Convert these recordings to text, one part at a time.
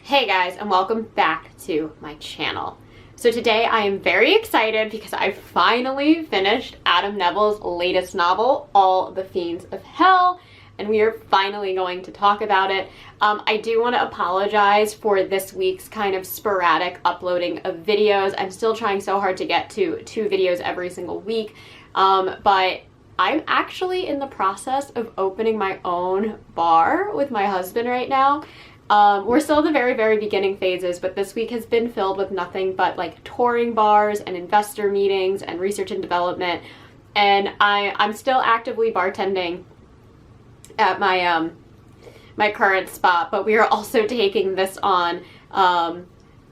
Hey guys, and welcome back to my channel. So today I am very excited because I finally finished Adam Neville's latest novel, All the Fiends of Hell, and we are finally going to talk about it. I do want to apologize for this week's kind of sporadic uploading of videos. I'm still trying so hard to get to 2 videos every single week, but I'm actually in the process of opening my own bar with my husband right now. We're still in the very, very beginning phases, but this week has been filled with nothing but like touring bars and investor meetings and research and development. And I'm still actively bartending at my my current spot, but we are also taking this on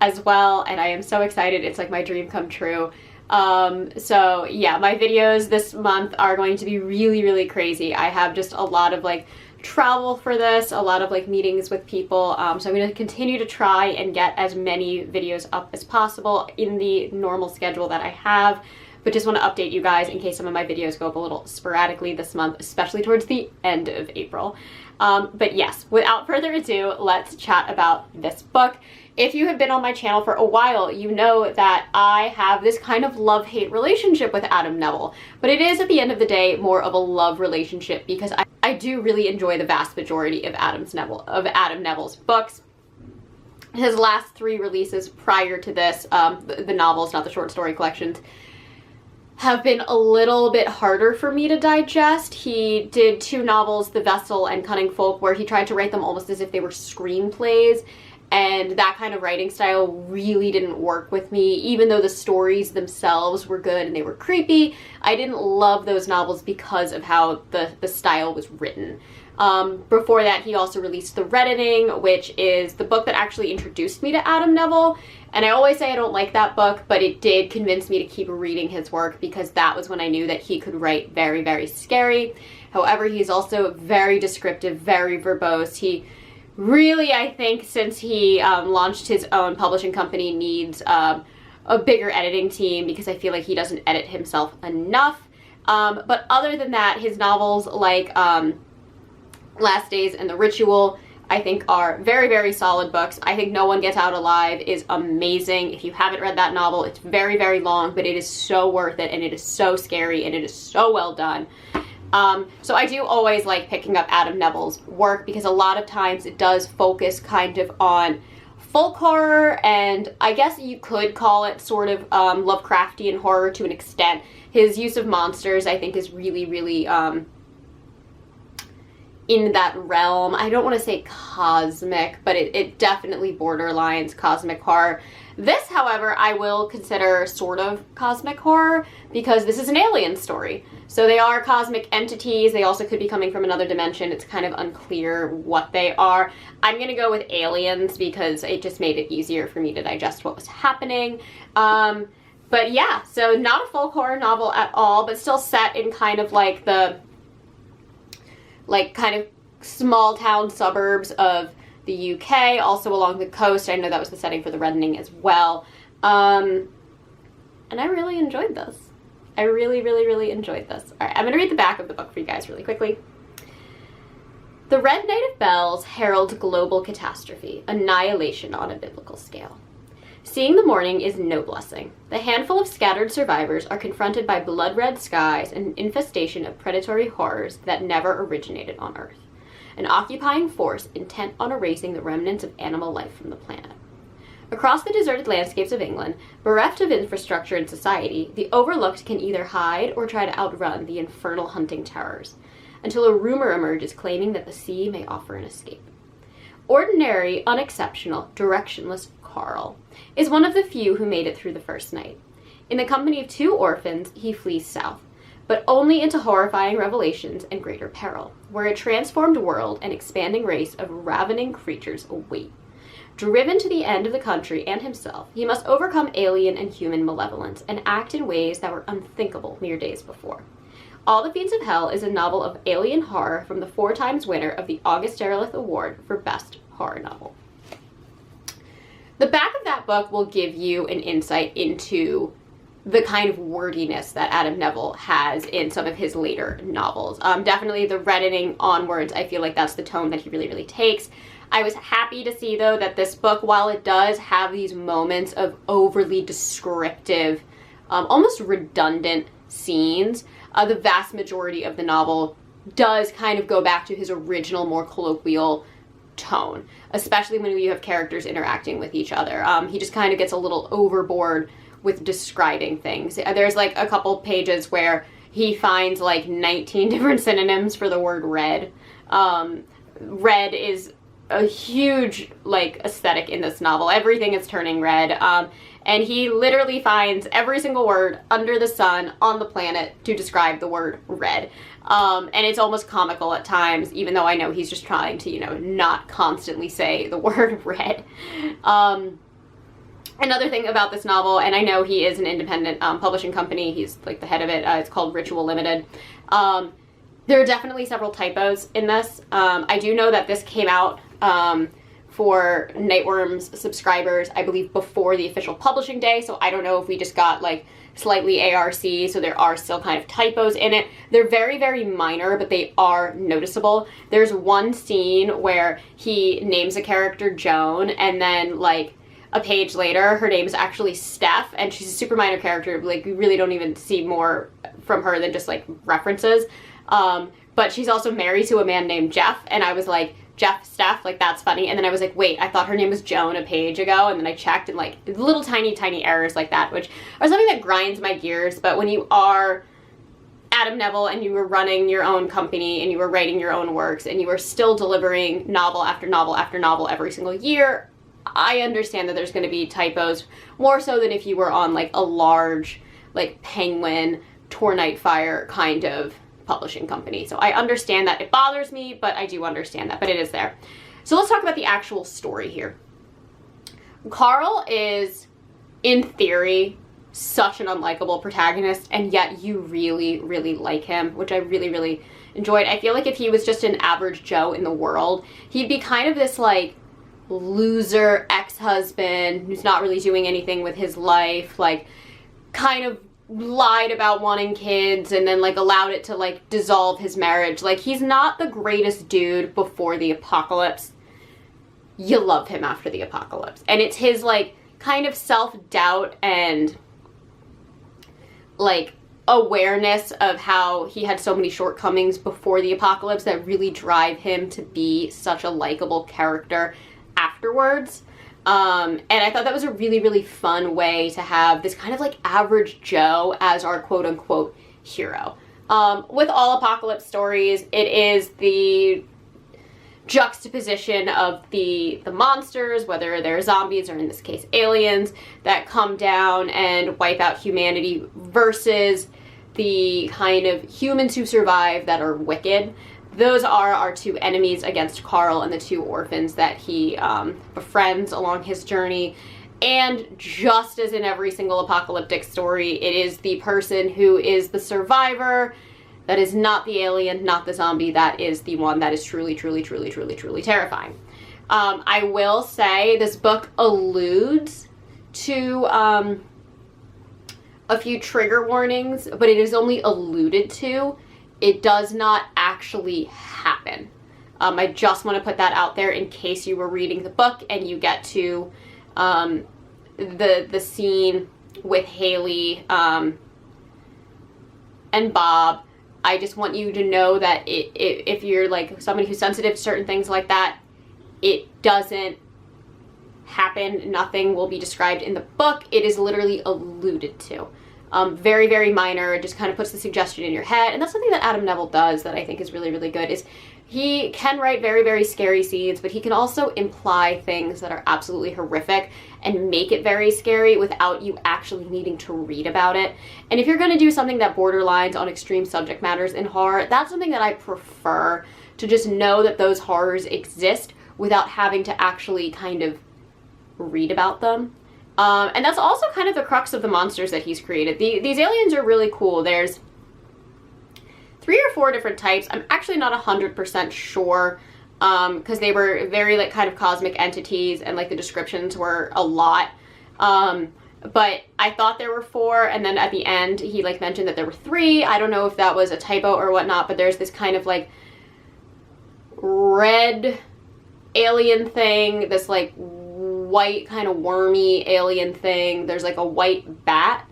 as well, and I am so excited. It's like my dream come true. So yeah, my videos this month are going to be really, really crazy. I have just a lot of like travel for this, a lot of like meetings with people, so I'm going to continue to try and get as many videos up as possible in the normal schedule that I have, but just want to update you guys in case some of my videos go up a little sporadically this month, especially towards the end of April. But yes, without further ado, let's chat about this book. If you have been on my channel for a while, you know that I have this kind of love-hate relationship with Adam Nevill, but it is at the end of the day more of a love relationship because I do really enjoy the vast majority of Adam Neville's books. His last 3 releases prior to this, the novels, not the short story collections, have been a little bit harder for me to digest. He did 2 novels, The Vessel and Cunning Folk, where he tried to write them almost as if they were screenplays, and that kind of writing style really didn't work with me. Even though the stories themselves were good and they were creepy, I didn't love those novels because of how the style was written. Before that, he also released The Reddening, which is the book that actually introduced me to Adam Nevill. And I always say I don't like that book, but it did convince me to keep reading his work because that was when I knew that he could write very, very scary. However, he's also very descriptive, very verbose. He really, I think, since he launched his own publishing company, needs a bigger editing team because I feel like he doesn't edit himself enough. But other than that, his novels like Last Days and The Ritual, I think are very, very solid books. I think No One Gets Out Alive is amazing. If you haven't read that novel, it's very, very long, but it is so worth it, and it is so scary, and it is so well done. So I do always like picking up Adam Neville's work because a lot of times it does focus kind of on folk horror, and I guess you could call it sort of Lovecraftian horror to an extent. His use of monsters, I think, is really, really in that realm. I don't want to say cosmic, but it definitely borderlines cosmic horror. This, however, I will consider sort of cosmic horror because this is an alien story. So they are cosmic entities. They also could be coming from another dimension. It's kind of unclear what they are. I'm going to go with aliens because it just made it easier for me to digest what was happening. But yeah, so not a folk horror novel at all, but still set in kind of like the kind of small town suburbs of the UK, also along the coast. I know that was the setting for The Reddening as well. And I really enjoyed this. I really, really, really enjoyed this. All right, I'm going to read the back of the book for you guys really quickly. The Red Night of Bells heralds global catastrophe, annihilation on a biblical scale. Seeing the morning is no blessing. The handful of scattered survivors are confronted by blood-red skies and an infestation of predatory horrors that never originated on Earth. An occupying force intent on erasing the remnants of animal life from the planet. Across the deserted landscapes of England, bereft of infrastructure and society, the overlooked can either hide or try to outrun the infernal hunting terrors, until a rumor emerges claiming that the sea may offer an escape. Ordinary, unexceptional, directionless Carl is one of the few who made it through the first night. In the company of 2 orphans, he flees south, but only into horrifying revelations and greater peril, where a transformed world and expanding race of ravening creatures await. Driven to the end of the country and himself, he must overcome alien and human malevolence and act in ways that were unthinkable mere days before. All the Fiends of Hell is a novel of alien horror from the 4-times winner of the August Derleth Award for Best Horror Novel. The back of that book will give you an insight into the kind of wordiness that Adam Nevill has in some of his later novels. Definitely The Reddening onwards, I feel like that's the tone that he really, really takes. I was happy to see, though, that this book, while it does have these moments of overly descriptive, almost redundant scenes, the vast majority of the novel does kind of go back to his original, more colloquial tone, especially when you have characters interacting with each other. He just kind of gets a little overboard with describing things. There's like a couple pages where he finds like 19 different synonyms for the word red. Red is a huge like aesthetic in this novel. Everything is turning red. And he literally finds every single word under the sun on the planet to describe the word red. And it's almost comical at times, even though I know he's just trying to, you know, not constantly say the word red. Another thing about this novel, and I know he is an independent publishing company, he's like the head of it, it's called Ritual Limited. There are definitely several typos in this. I do know that this came out for Nightworm's subscribers, I believe, before the official publishing day, so I don't know if we just got like slightly ARC, so there are still kind of typos in it. They're very, very minor, but they are noticeable. There's one scene where he names a character Joan, and then like a page later, her name is actually Steph, and she's a super minor character. Like, we really don't even see more from her than just like references. But she's also married to a man named Jeff, and I was like, Jeff, Steph, like, that's funny. And then I was like, wait, I thought her name was Joan a page ago, and then I checked, and like little tiny errors like that, which are something that grinds my gears. But when you are Adam Nevill and you were running your own company and you were writing your own works and you were still delivering novel after novel after novel every single year, I understand that there's going to be typos, more so than if you were on like a large, like Penguin, Tor Nightfire kind of publishing company. So I understand that. It bothers me, but I do understand that, but it is there. So let's talk about the actual story here. Carl is, in theory, such an unlikable protagonist, and yet you really, really like him, which I really, really enjoyed. I feel like if he was just an average Joe in the world, he'd be kind of this like loser ex-husband who's not really doing anything with his life, like kind of lied about wanting kids and then like allowed it to like dissolve his marriage. Like, he's not the greatest dude before the apocalypse. You love him after the apocalypse. And it's his like kind of self-doubt and like awareness of how he had so many shortcomings before the apocalypse that really drive him to be such a likable character afterwards. And I thought that was a really, really fun way to have this kind of like average Joe as our quote-unquote hero. With all apocalypse stories, it is the juxtaposition of the monsters, whether they're zombies or in this case aliens, that come down and wipe out humanity versus the kind of humans who survive that are wicked. Those are our two enemies against Carl and the two orphans that he befriends along his journey. And just as in every single apocalyptic story, it is the person who is the survivor that is not the alien, not the zombie, that is the one that is truly, truly, truly, truly, truly terrifying. I will say this book alludes to a few trigger warnings, but it is only alluded to. It does not actually happen. I just want to put that out there in case you were reading the book and you get to the scene with Haley and Bob. I just want you to know that if you're like somebody who's sensitive to certain things like that, it doesn't happen. Nothing will be described in the book. It is literally alluded to. Very, very minor. It just kind of puts the suggestion in your head. And that's something that Adam Nevill does that I think is really, really good, is he can write very, very scary scenes, but he can also imply things that are absolutely horrific and make it very scary without you actually needing to read about it. And if you're going to do something that borderlines on extreme subject matters in horror, that's something that I prefer, to just know that those horrors exist without having to actually kind of read about them. And that's also kind of the crux of the monsters that he's created. These aliens are really cool. There's 3 or 4 different types. I'm actually not 100% sure, because they were very like kind of cosmic entities and like the descriptions were a lot. But I thought there were 4, and then at the end he like mentioned that there were 3. I don't know if that was a typo or whatnot, but there's this kind of like red alien thing, this like white kind of wormy alien thing. There's like a white bat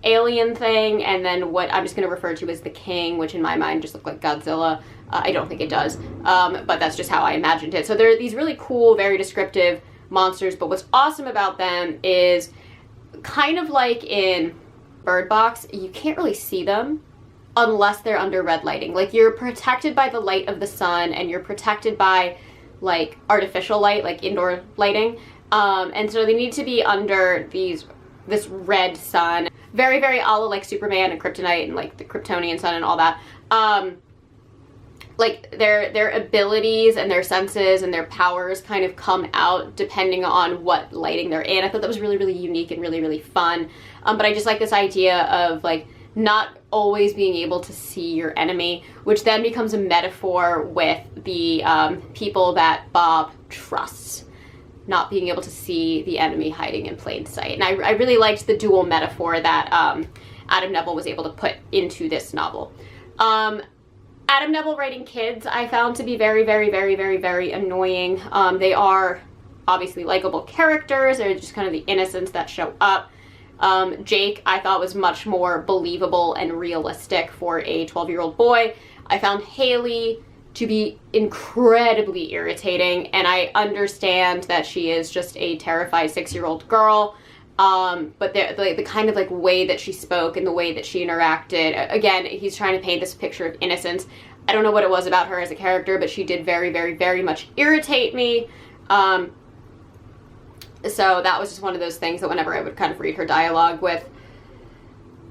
alien thing, and then what I'm just going to refer to as the king, which in my mind just looked like Godzilla. I don't think it does, but that's just how I imagined it. So they're these really cool, very descriptive monsters, but what's awesome about them is kind of like in Bird Box, you can't really see them unless they're under red lighting. Like, you're protected by the light of the sun, and you're protected by like artificial light, like indoor lighting, and so they need to be under this red sun, very, very a la like Superman and Kryptonite and like the Kryptonian sun and all that. Like their abilities and their senses and their powers kind of come out depending on what lighting they're in. I thought that was really, really unique and really, really fun. But I just like this idea of like not always being able to see your enemy, which then becomes a metaphor with the people that Bob trusts, not being able to see the enemy hiding in plain sight. And I really liked the dual metaphor that Adam Nevill was able to put into this novel. Adam Nevill writing kids I found to be very, very, very, very, very annoying. They are obviously likable characters. They're just kind of the innocents that show up. Jake I thought was much more believable and realistic for a 12-year-old boy. I found Haley to be incredibly irritating, and I understand that she is just a terrified 6-year-old girl. But the kind of like way that she spoke and the way that she interacted, again, he's trying to paint this picture of innocence. I don't know what it was about her as a character, but she did very, very, very much irritate me. So that was just one of those things that whenever I would kind of read her dialogue with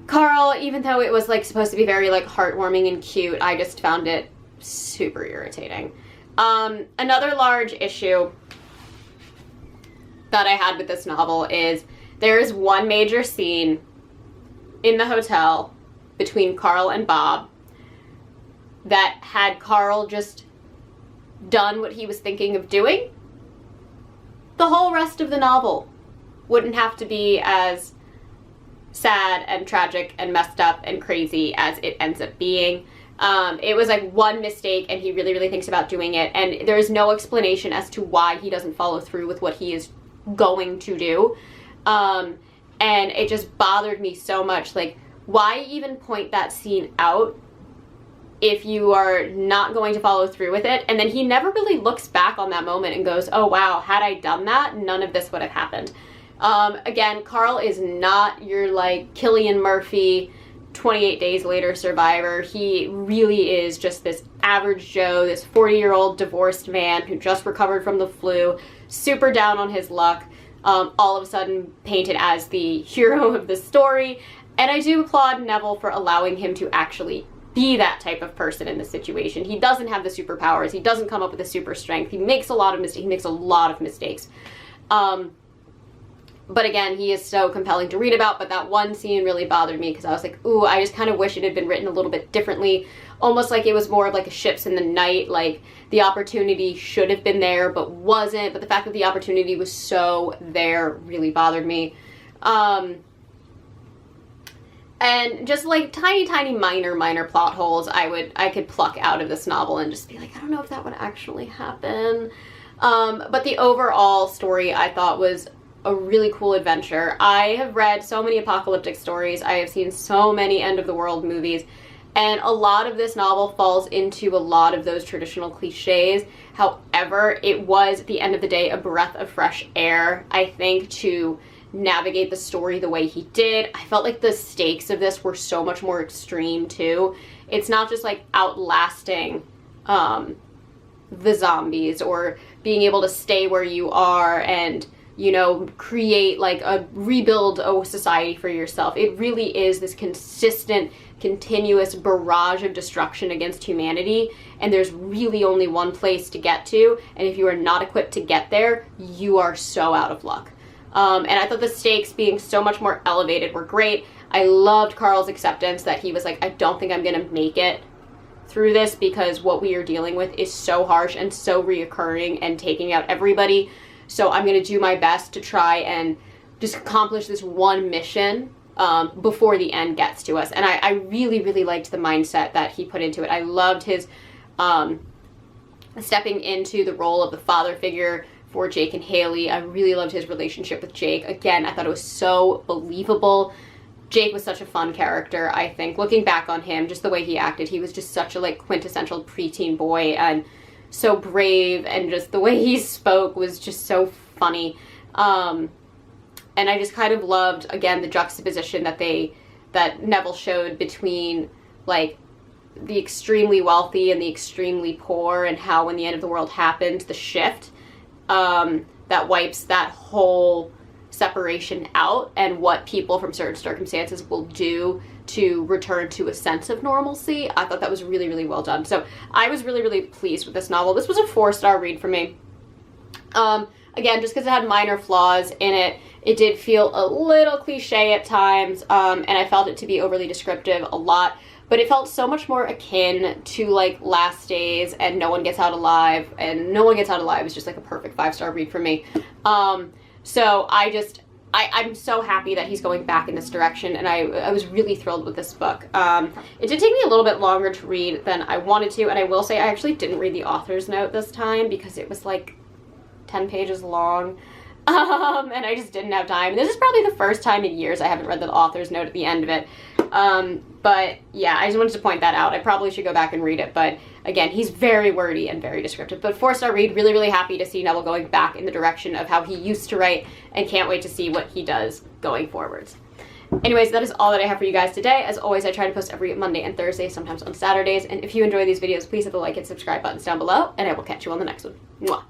Carl, even though it was like supposed to be very like heartwarming and cute, I just found it super irritating. Another large issue that I had with this novel is there is one major scene in the hotel between Carl and Bob that had Carl just done what he was thinking of doing, the whole rest of the novel wouldn't have to be as sad and tragic and messed up and crazy as it ends up being. It was like one mistake and he really, really thinks about doing it, and there's no explanation as to why he doesn't follow through with what he is going to do. And it just bothered me so much. Like, why even point that scene out if you are not going to follow through with it? And then he never really looks back on that moment and goes, oh wow, had I done that, none of this would have happened. Again, Carl is not your like Cillian Murphy 28 Days Later survivor. He really is just this average Joe, this 40-year-old divorced man who just recovered from the flu, super down on his luck, all of a sudden painted as the hero of the story. And I do applaud Neville for allowing him to actually be that type of person in this situation. He doesn't have the superpowers. He doesn't come up with the super strength. He makes a lot of mistakes. He makes a lot of mistakes. But again, he is so compelling to read about. But that one scene really bothered me because I was like, ooh, I just kind of wish it had been written a little bit differently. Almost like it was more of like a ships in the night. Like the opportunity should have been there, but wasn't. But the fact that the opportunity was so there really bothered me. And just like tiny, tiny, minor plot holes I could pluck out of this novel and just be like, I don't know if that would actually happen. But the overall story I thought was a really cool adventure. I have read so many apocalyptic stories. I have seen so many end of the world movies. And a lot of this novel falls into a lot of those traditional cliches. However, it was, at the end of the day, a breath of fresh air, I think, to navigate the story the way he did. I felt like the stakes of this were so much more extreme too. It's not just like outlasting the zombies or being able to stay where you are and, you know, create like rebuild a society for yourself. It really is this consistent, continuous barrage of destruction against humanity, and there's really only one place to get to, and if you are not equipped to get there, you are so out of luck. And I thought the stakes being so much more elevated were great. I loved Carl's acceptance that he was like, I don't think I'm going to make it through this because what we are dealing with is so harsh and so reoccurring and taking out everybody. So I'm going to do my best to try and just accomplish this one mission before the end gets to us. And I really, really liked the mindset that he put into it. I loved his stepping into the role of the father figure for Jake and Haley. I really loved his relationship with Jake. Again, I thought it was so believable. Jake was such a fun character, I think. Looking back on him, just the way he acted, he was just such a like quintessential preteen boy, and so brave, and just the way he spoke was just so funny. And I just kind of loved, again, the juxtaposition that Neville showed between like the extremely wealthy and the extremely poor, and how when the end of the world happened, the shift that wipes that whole separation out, and what people from certain circumstances will do to return to a sense of normalcy. I thought that was really, really well done. So I was really, really pleased with this novel. This was a 4-star read for me. Again, just because it had minor flaws in it, it did feel a little cliche at times, and I felt it to be overly descriptive a lot, but it felt so much more akin to like Last Days and No One Gets Out Alive, and No One Gets Out Alive is just like a perfect 5-star read for me. So I'm so happy that he's going back in this direction, and I was really thrilled with this book. It did take me a little bit longer to read than I wanted to, and I will say I actually didn't read the author's note this time because it was like 10 pages long, and I just didn't have time. This is probably the first time in years I haven't read the author's note at the end of it. But yeah, I just wanted to point that out. I probably should go back and read it, but again, he's very wordy and very descriptive. But 4-star read, really, really happy to see Neville going back in the direction of how he used to write, and can't wait to see what he does going forwards. Anyways, that is all that I have for you guys today. As always, I try to post every Monday and Thursday, sometimes on Saturdays. And if you enjoy these videos, please hit the like and subscribe buttons down below, and I will catch you on the next one. Mwah.